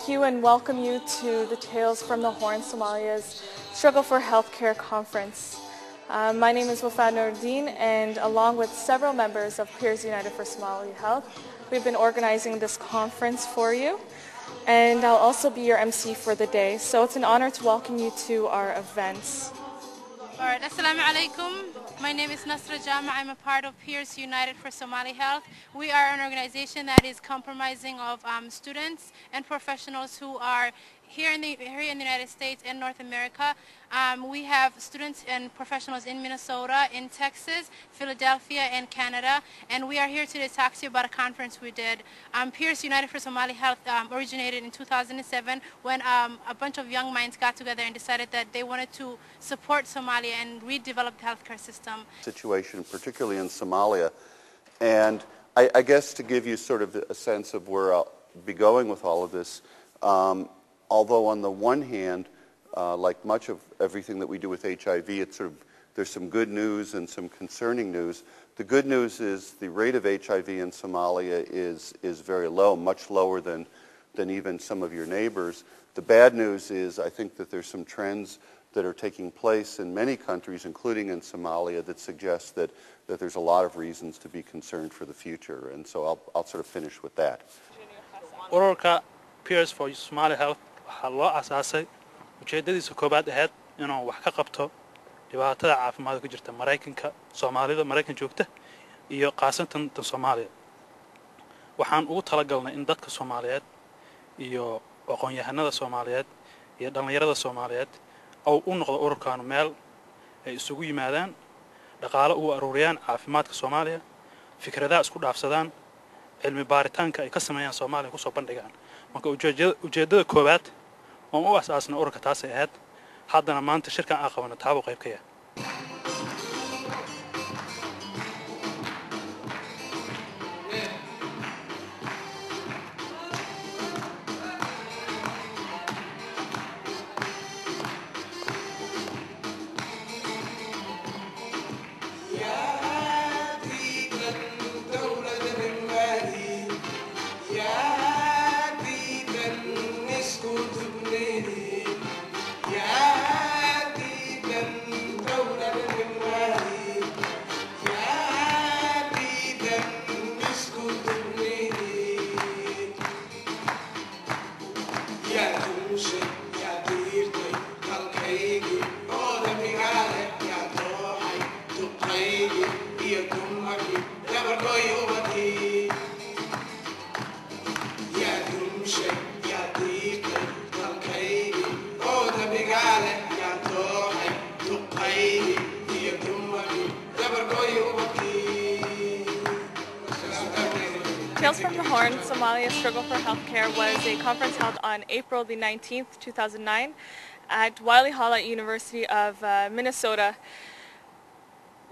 thank you and welcome you to the Tales from the Horn, Somalia's Struggle for Healthcare Conference. My name is Wafad Nuruddin, and along with several members of Peers United for Somali Health, we've been organizing this conference for you, and I'll also be your MC for the day. So it's an honor to welcome you to our events. All right, Assalamu alaikum. My name is Nasra Jama. I'm a part of Peers United for Somali Health. We are an organization that is comprising of students and professionals who are here in the United States and North America. We have students and professionals in Minnesota, in Texas, Philadelphia, and Canada. And we are here today to talk to you about a conference we did. Peers United for Somali Health originated in 2007 when a bunch of young minds got together and decided that they wanted to support Somalia and redevelop the healthcare system. Situation, particularly in Somalia. And I guess to give you sort of a sense of where I'll be going with all of this, although on the one hand, like much of everything that we do with HIV, it's sort of, there's some good news and some concerning news. The good news is the rate of HIV in Somalia is very low, much lower than even some of your neighbors. The bad news is I think that there's some trends that are taking place in many countries, including in Somalia, that suggest that there's a lot of reasons to be concerned for the future. And so I'll sort of finish with that. Ururka Peers for Somali Health waxaa loo aasaasay ujeedadiisa koobaad ahayd inuu wax ka qabto dhibaatada caafimaad ku jirta Mareykanka, Soomaalida Mareykan joogta iyo qaasatan tan Soomaaliya. Waxaan ugu talagalnay in dadka Soomaaliyeed iyo aqoon-yahanada Soomaaliyeed iyo dhalinyarada Soomaaliyeed oo u noqdo ururkan meel ay isugu yimaadaan dhaqaale ugu aruuriyaan caafimaadka Soomaaliya, fikradaha isku dhaafsadaan, cilmi baaritaanka ay ka sameeyaan Soomaaliya ku soo bandhigaan. Marka ujeedada koobaad oo u asaasna ururka taas ay ahayd haddana maanta shirkan aan qabano taabo qayb ka yahay. Tales from the Horn, Somalia's Struggle for Healthcare was a conference held on April the 19th, 2009 at Wiley Hall at University of Minnesota.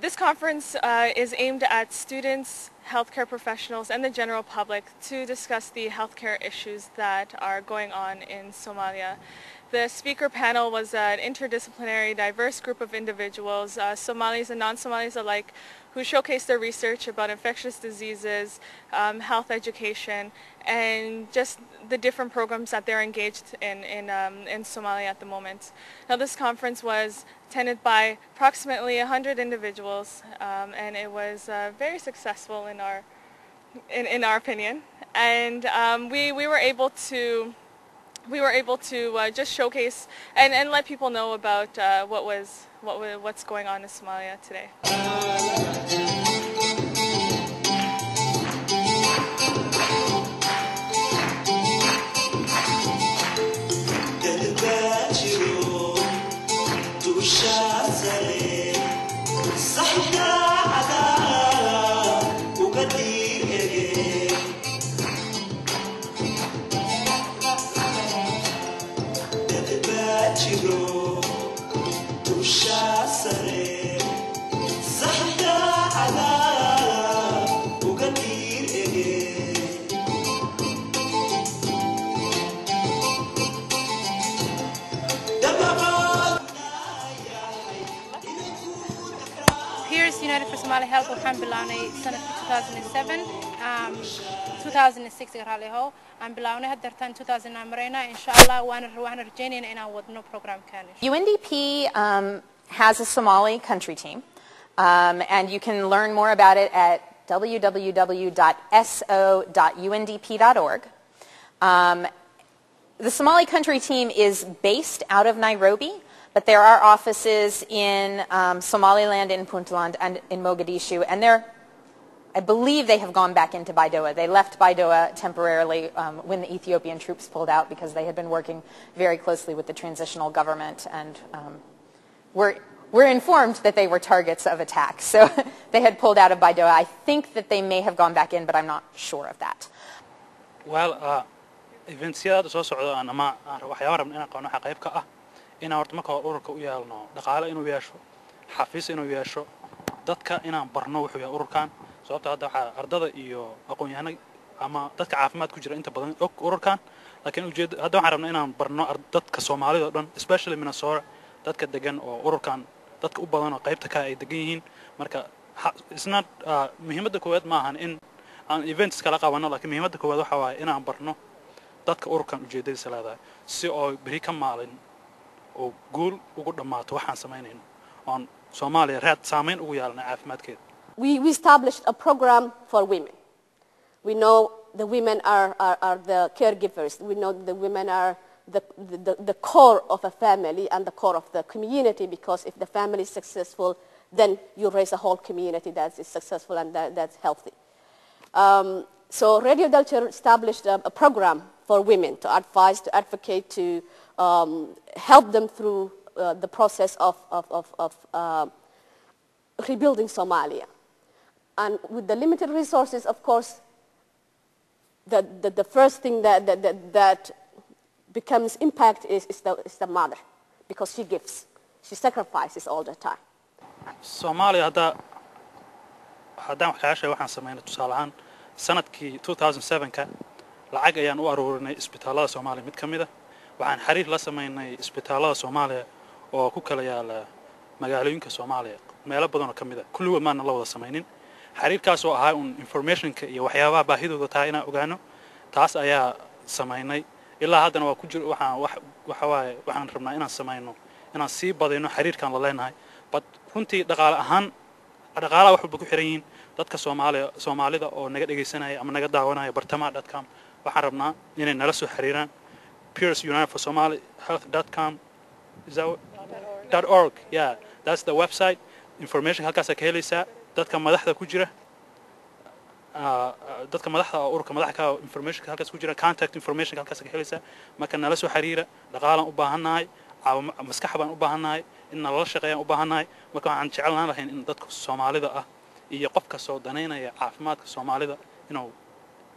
This conference is aimed at students, healthcare professionals, and the general public to discuss the healthcare issues that are going on in Somalia. The speaker panel was an interdisciplinary, diverse group of individuals, Somalis and non-Somalis alike, who showcased their research about infectious diseases, health education, and just the different programs that they're engaged in Somalia at the moment. Now, this conference was attended by approximately 100 individuals, and it was very successful in our opinion. And we were able to just showcase and let people know about what's going on in Somalia today. Peers United for Somali Health waxaan bilawnay sanadkii 2007 2006 garaaleho aan bilawnay haddartan 2009 marayna insha Allah waan rajaynaynaa inaan wadno programkan. UNDP has a Somali country team, and you can learn more about it at www.so.undp.org. The Somali country team is based out of Nairobi, but there are offices in Somaliland, in Puntland, and in Mogadishu, and I believe they have gone back into Baidoa. They left Baidoa temporarily when the Ethiopian troops pulled out because they had been working very closely with the transitional government, and were informed that they were targets of attack. So they had pulled out of Baidoa. I think that they may have gone back in, but I'm not sure of that. Well, eventsiyada soo socda ama waxyaabo rabna inaan qabanno waxa qayb ka ah inaan horta marka hore ururka u yeelno dhaqaale inuu yeesho xafiis inuu yeesho dadka inaan barno wuxuu yahay ururkan sababta hadda waxa ardada iyo aqoon-yahanada ama dadka caafimaad ku jira inta badan og ururkan laakiin ujeedada hadda waxaan rabnaa inaan barno dadka Soomaalida oo dhan especially Minnesota dadka degan oo ururkan dadka u badan oo qaybta ka ay degan yihiin marka isna muhiimadda koowaad ma ahan in aan events kala qabanno laakiin muhiimadda koowaad waxa waaye inaan barno dadka ururkan ujeedadiisa leedahay si oo bari ka maalin oo guul ugu dhamaato waxaan samaynayno on Soomaaliya raad saameyn ugu yeelana caafimaadkeeda. We established a program for women. We know the women are the caregivers. We know the women are the core of a family and the core of the community, because if the family is successful, then you raise a whole community that is successful and that's healthy. So Radio Delta established a program for women to advise, to advocate, to help them through the process of rebuilding Somalia. And with the limited resources, of course, the first thing that becomes impact is the mother, because she gives, she sacrifices all the time. Somalia haddaan wax kaga sheego waxaan sameynay tusaale ahaan sanadkii 2007ka lacag ayaan u aruurinay isbitaalada Soomaaliya mid kamid ah waxaan xiriir la sameynay isbitaalada Soomaaliya oo ku kala yaala magaalooyinka Soomaaliya meelo badan oo kamid ah kulligood maana la wada sameynin xiriirkaas oo ahaa informationka iyo waxyaabaha baahidooda tahay inaan ogaano taas ayaa sameynay ilaa haddana waa ku jiro waxaan rabnaa inaan sameyno inaan sii badino xiriirkan la leenahay but runtii dhaqaalaha wax walba ku xiran yihiin dadka Soomaalida oo naga dhageysanaya ama naga daawanaya bartamaha.com waxaan rabnaa inay nala soo xiriiraan Peers United for Somali Health.com is that .org yeah that's the website information halkaas ka helaysaa dadka madaxda ku jira dadka madaxda ururka madaxda information halkaas ku jira contact information halkaas ka helaysaa marka nala soo xiriira dhaqaalan u baahanahay maskax baan u baahanahay in nala shaqeeyaan u baahanahay marka waxaan jeclaan lahayn in dadka Soomaalida ah iyo qof ka soo daneynaya caafimaadka Soomaalida inuu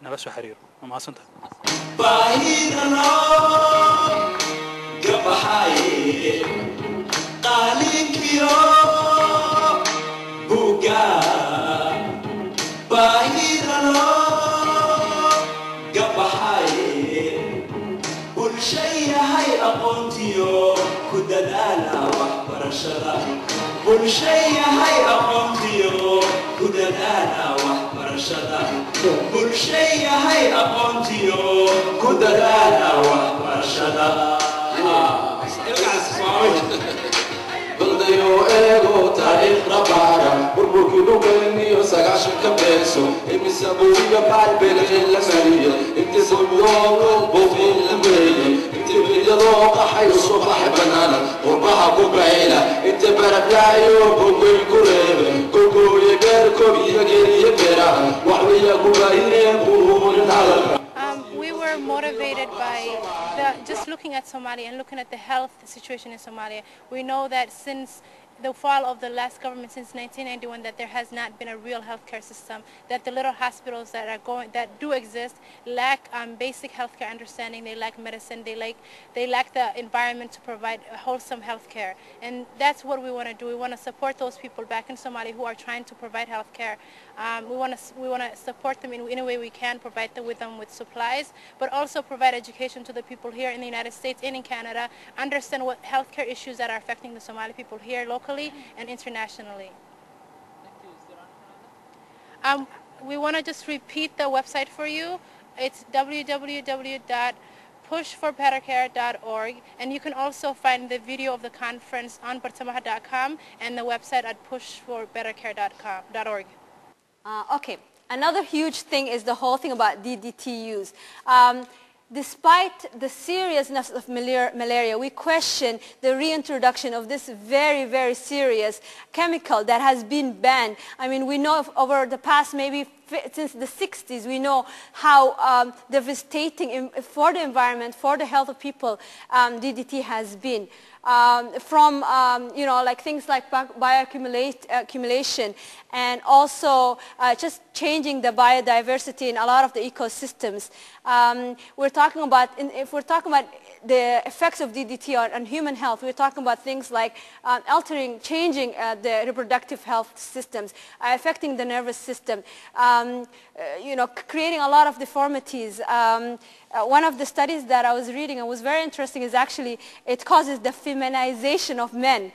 nala soo xiriiro maasanta baahidano gabahay qalinkiyo buga baahidano gabahay bulshayahay aqoontiyo ku dadaala waxbarashada bulshayahay aqoontiyo ku dadaala waxbarashada bulshayahay aqoontiyo ku dadaala waxbarashada baldayo eego taariikh rabaara burburkii dhulkeenniyo sagaashanka beeso imisa buuga baalbeelay la mariyo inta sodoodo buufin la meeyey inta bilyadoo qaxay usoo baxay banaana qurbaha ku bayla inta baradhaayo bogoy ku reebe gogooye beerkoob iyo geriye beeraha waxwaya ku baahireen buurin hadalka. We were motivated by just looking at Somalia and looking at the health situation in Somalia. We know that since the fall of the last government since 1991 that there has not been a real healthcare system, that the little hospitals that do exist lack basic healthcare understanding, they lack medicine, they lack the environment to provide wholesome healthcare. And that's what we want to do. We want to support those people back in Somalia who are trying to provide healthcare. We want to support them in a way we can, provide them with supplies, but also provide education to the people here in the United States and in Canada, understand what healthcare issues that are affecting the Somali people here locally and internationally. We want to just repeat the website for you. It's www.pushforbettercare.org, and you can also find the video of the conference on bartamaha.com and the website at pushforbettercare.org. Okay, another huge thing is the whole thing about DDT use. Despite the seriousness of malaria, we question the reintroduction of this very, very serious chemical that has been banned. I mean, we know over the past maybe since the 60s, we know how devastating for the environment, for the health of people, DDT has been. From like things like bioaccumulation and also just changing the biodiversity in a lot of the ecosystems. We're talking about, if we're talking about the effects of DDT on human health, we're talking about things like changing the reproductive health systems, affecting the nervous system, creating a lot of deformities. One of the studies that I was reading and was very interesting is actually it causes the feminization of men.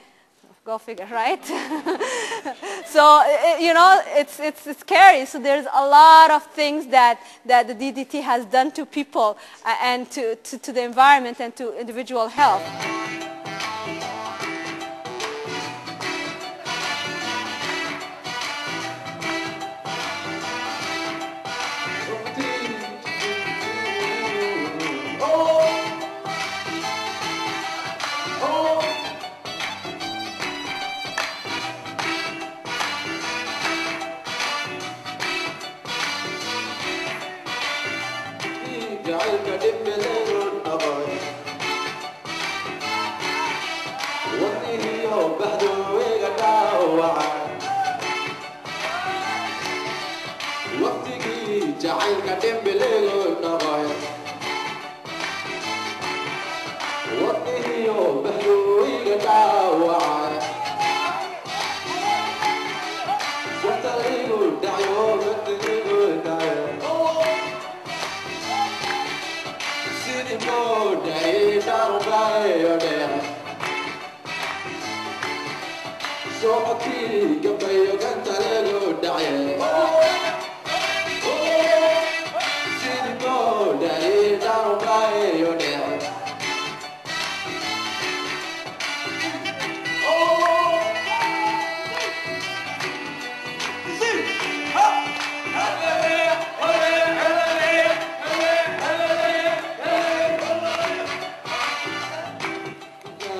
Go figure, right? So, it's scary. So there's a lot of things that the DDT has done to people and to the environment and to individual health.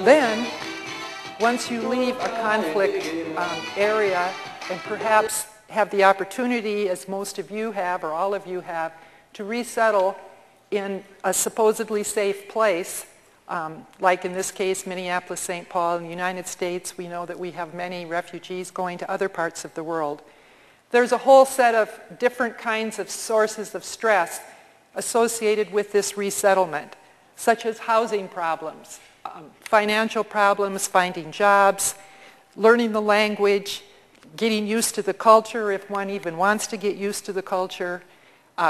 Then, once you leave a conflict area and perhaps have the opportunity, as most of you have or all of you have, to resettle in a supposedly safe place, like in this case Minneapolis, St. Paul in the United States, we know that we have many refugees going to other parts of the world. There's a whole set of different kinds of sources of stress associated with this resettlement, such as housing problems, financial problems, finding jobs, learning the language, getting used to the culture if one even wants to get used to the culture,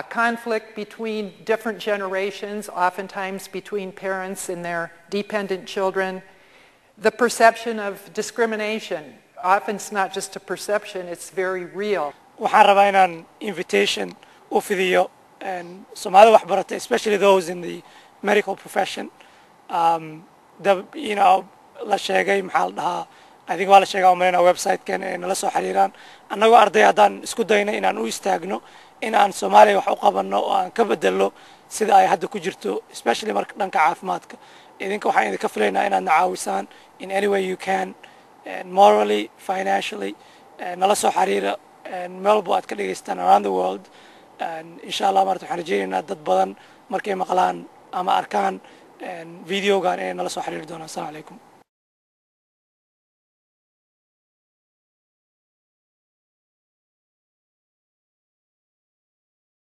conflict between different generations, oftentimes between parents and their dependent children, the perception of discrimination. Often it's not just a perception, it's very real. waxaan rabaa inaan invitation u fidiyo Soomaalida wax baratay, especially those in the medical profession. La sheegay maxaa la dhahaa, I think waa la sheegaa umaleyna website-kan ee nala soo xiriiraan annagoo arday haddaan isku dayna inaan u istaagno in aan Soomaaliya wax u qabanno oo aan ka bedello sida ay hadda ku jirto, especially marka dhanka caafimaadka. Idinka waxaan idinka filaynaa inaad na caawisaan in any way you can, morally, financially, nala soo xiriira meel walba aad ka dhegaystaan around the world. Insha Allah marta waxaan rajaynaynaa dad badan markay maqlaan ama arkaan videogan inay nala soo xiriiri doonaan. Assalamu alaikum.